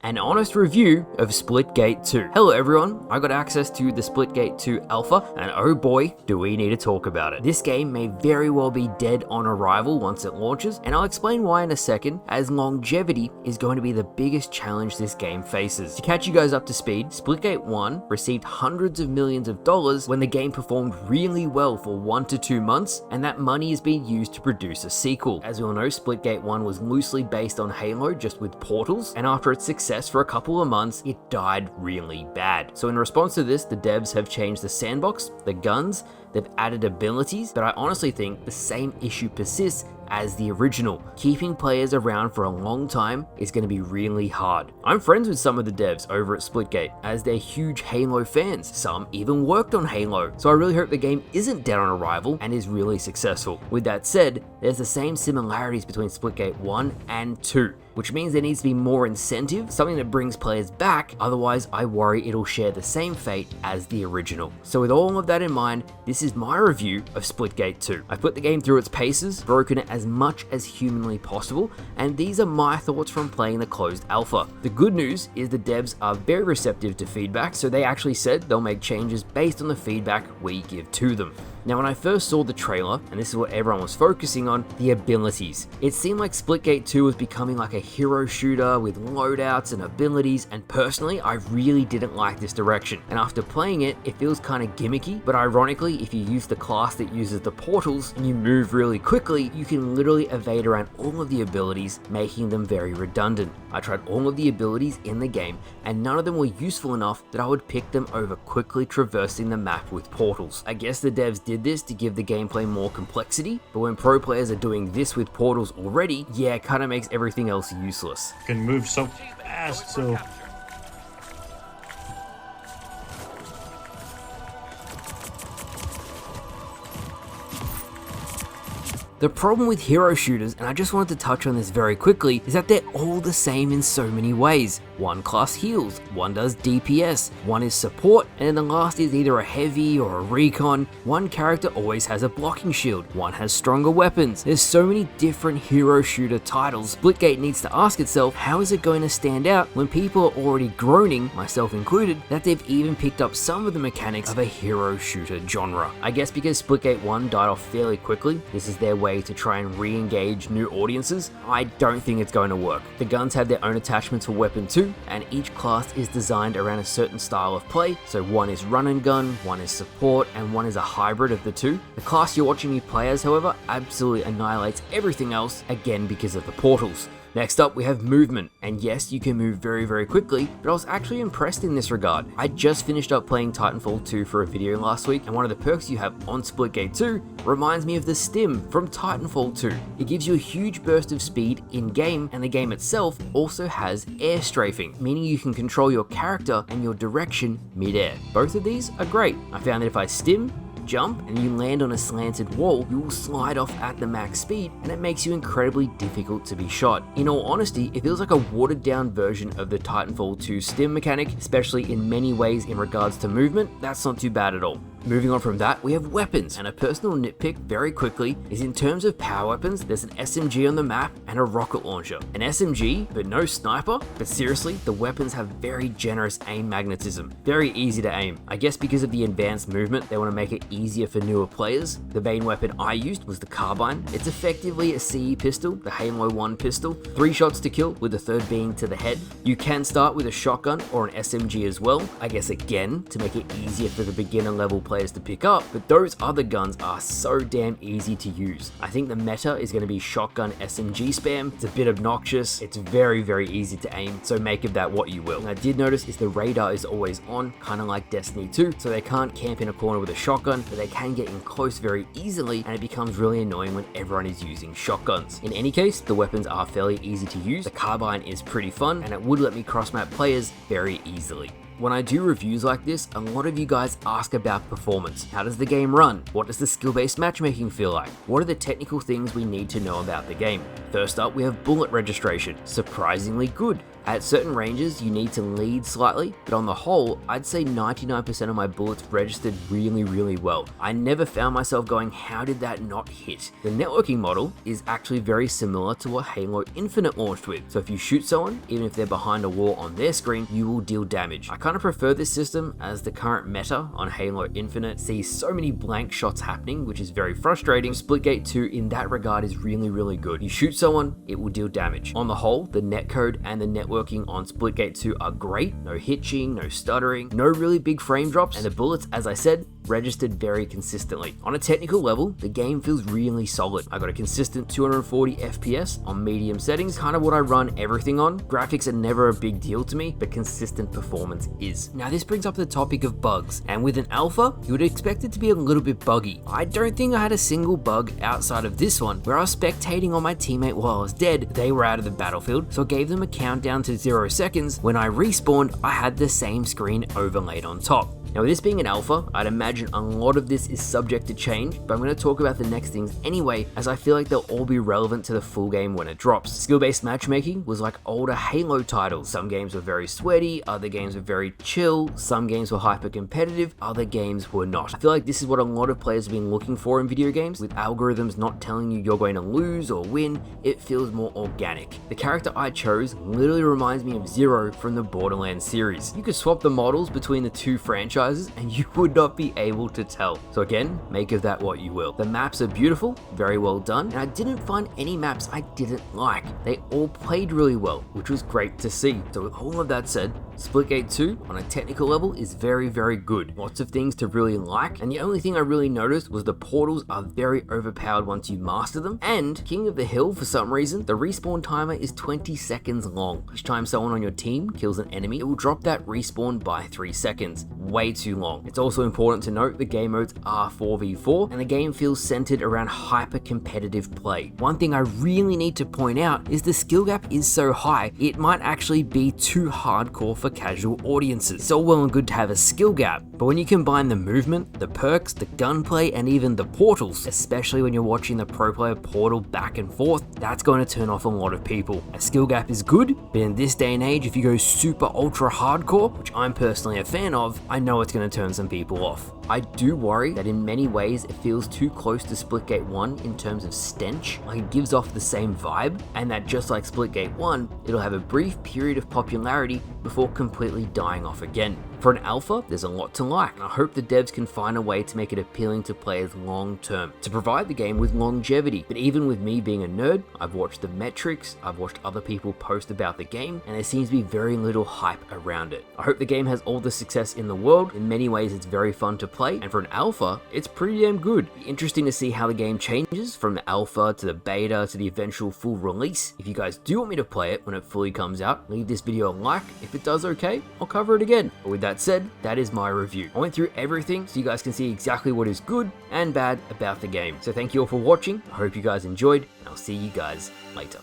an honest review of SPLITGATE 2. Hello everyone, I got access to the SPLITGATE 2 alpha, and oh boy, do we need to talk about it. This game may very well be dead on arrival once it launches, and I'll explain why in a second, as longevity is going to be the biggest challenge this game faces. To catch you guys up to speed, SPLITGATE 1 received hundreds of millions of dollars when the game performed really well for 1 to 2 months, and that money is being used to produce a sequel. As we all know, SPLITGATE 1 was loosely based on Halo, just with portals, and after its success for a couple of months, it died really bad. So in response to this, the devs have changed the sandbox, the guns, they've added abilities, but I honestly think the same issue persists as the original. Keeping players around for a long time is going to be really hard. I'm friends with some of the devs over at SPLITGATE, as they're huge Halo fans. Some even worked on Halo, so I really hope the game isn't dead on arrival and is really successful. With that said, there's the same similarities between SPLITGATE 1 and 2, which means there needs to be more incentive, something that brings players back, otherwise I worry it'll share the same fate as the original. So with all of that in mind, this is my review of SPLITGATE 2. I've put the game through its paces, broken it as much as humanly possible, and these are my thoughts from playing the closed alpha. The good news is the devs are very receptive to feedback, so they actually said they'll make changes based on the feedback we give to them. Now when I first saw the trailer, and this is what everyone was focusing on, the abilities. It seemed like SPLITGATE 2 was becoming like a hero shooter with loadouts and abilities, and personally I really didn't like this direction. And after playing it, it feels kind of gimmicky, but ironically if you use the class that uses the portals and you move really quickly, you can literally evade around all of the abilities, making them very redundant. I tried all of the abilities in the game and none of them were useful enough that I would pick them over quickly traversing the map with portals. I guess the devs did this to give the gameplay more complexity, but when pro players are doing this with portals already, yeah, it kind of makes everything else useless. Can move so fast, so the problem with hero shooters, and I just wanted to touch on this very quickly, is that they're all the same in so many ways. One class heals, one does DPS, one is support, and then the last is either a heavy or a recon. One character always has a blocking shield, one has stronger weapons. There's so many different hero shooter titles. SPLITGATE needs to ask itself, how is it going to stand out when people are already groaning, myself included, that they've even picked up some of the mechanics of a hero shooter genre. I guess because SPLITGATE 1 died off fairly quickly, this is their way to try and re-engage new audiences. I don't think it's going to work. The guns have their own attachments for weapon 2, and each class is designed around a certain style of play, so one is run and gun, one is support, and one is a hybrid of the two. The class you're watching me play as, however, absolutely annihilates everything else, again because of the portals. Next up, we have movement, and yes, you can move very quickly, but I was actually impressed in this regard. I just finished up playing Titanfall 2 for a video last week, and one of the perks you have on SPLITGATE 2 reminds me of the stim from Titanfall 2. It gives you a huge burst of speed in-game, and the game itself also has air strafing, meaning you can control your character and your direction mid-air. Both of these are great. I found that if I stim, jump, and you land on a slanted wall, you will slide off at the max speed, and it makes you incredibly difficult to be shot. In all honesty, it feels like a watered down version of the Titanfall 2 stim mechanic, especially in many ways in regards to movement. That's not too bad at all. Moving on from that, we have weapons, and a personal nitpick very quickly is in terms of power weapons, there's an SMG on the map and a rocket launcher. An SMG, but no sniper, but seriously, the weapons have very generous aim magnetism. Very easy to aim. I guess because of the advanced movement, they want to make it easier for newer players. The main weapon I used was the carbine. It's effectively a CE pistol, the Halo 1 pistol. 3 shots to kill, with the third being to the head. You can start with a shotgun or an SMG as well, I guess again, to make it easier for the beginner level players to pick up, but those other guns are so damn easy to use. I think the meta is going to be shotgun SMG spam. It's a bit obnoxious, it's very easy to aim, so make of that what you will. And I did notice is the radar is always on, kind of like Destiny 2, so they can't camp in a corner with a shotgun, but they can get in close very easily, and it becomes really annoying when everyone is using shotguns. In any case, the weapons are fairly easy to use, the carbine is pretty fun, and it would let me cross-map players very easily. When I do reviews like this, a lot of you guys ask about performance. How does the game run? What does the skill-based matchmaking feel like? What are the technical things we need to know about the game? First up, we have bullet registration. Surprisingly good. At certain ranges, you need to lead slightly, but on the whole, I'd say 99% of my bullets registered really well. I never found myself going, how did that not hit? The networking model is actually very similar to what Halo Infinite launched with. So if you shoot someone, even if they're behind a wall on their screen, you will deal damage. I kind of prefer this system as the current meta on Halo Infinite sees so many blank shots happening, which is very frustrating. Splitgate 2 in that regard is really good. You shoot someone, it will deal damage. On the whole, the netcode and the networking on Splitgate 2 are great. No hitching, no stuttering, no really big frame drops, and the bullets, as I said, registered very consistently. On a technical level, the game feels really solid. I got a consistent 240 FPS on medium settings, kind of what I run everything on. Graphics are never a big deal to me, but consistent performance is. Now this brings up the topic of bugs, and with an alpha, you would expect it to be a little bit buggy. I don't think I had a single bug outside of this one, where I was spectating on my teammate while I was dead. They were out of the battlefield, so I gave them a countdown to 0 seconds. When I respawned, I had the same screen overlaid on top. Now with this being an alpha, I'd imagine a lot of this is subject to change, but I'm going to talk about the next things anyway, as I feel like they'll all be relevant to the full game when it drops. Skill-based matchmaking was like older Halo titles. Some games were very sweaty, other games were very chill, some games were hyper competitive, other games were not. I feel like this is what a lot of players have been looking for in video games, with algorithms not telling you you're going to lose or win. It feels more organic. The character I chose literally reminds me of Zero from the Borderlands series. You could swap the models between the two franchises and you would not be able to tell. So again, make of that what you will. The maps are beautiful, very well done, and I didn't find any maps I didn't like. They all played really well, which was great to see. So with all of that said, Splitgate 2 on a technical level is very good. Lots of things to really like, and the only thing I really noticed was the portals are very overpowered once you master them, and King of the Hill, for some reason, the respawn timer is 20 seconds long. Each time someone on your team kills an enemy, it will drop that respawn by 3 seconds. Way too long. It's also important to note the game modes are 4v4, and the game feels centered around hyper competitive play. One thing I really need to point out is the skill gap is so high, it might actually be too hardcore for casual audiences. It's all well and good to have a skill gap, but when you combine the movement, the perks, the gunplay, and even the portals, especially when you're watching the pro player portal back and forth, that's going to turn off a lot of people. A skill gap is good, but in this day and age, if you go super ultra hardcore, which I'm personally a fan of, I know it's going to turn some people off. I do worry that in many ways it feels too close to Splitgate 1 in terms of stench, like it gives off the same vibe, and that just like Splitgate 1, it'll have a brief period of popularity before completely dying off again. For an alpha, there's a lot to like, and I hope the devs can find a way to make it appealing to players long term, to provide the game with longevity. But even with me being a nerd, I've watched the metrics, I've watched other people post about the game, and there seems to be very little hype around it. I hope the game has all the success in the world. In many ways, it's very fun to play, and for an alpha, it's pretty damn good. It'll be interesting to see how the game changes from the alpha to the beta to the eventual full release. If you guys do want me to play it when it fully comes out, leave this video a like. If it does okay, I'll cover it again. But with that said, that is my review. I went through everything so you guys can see exactly what is good and bad about the game. So thank you all for watching. I hope you guys enjoyed, and I'll see you guys later.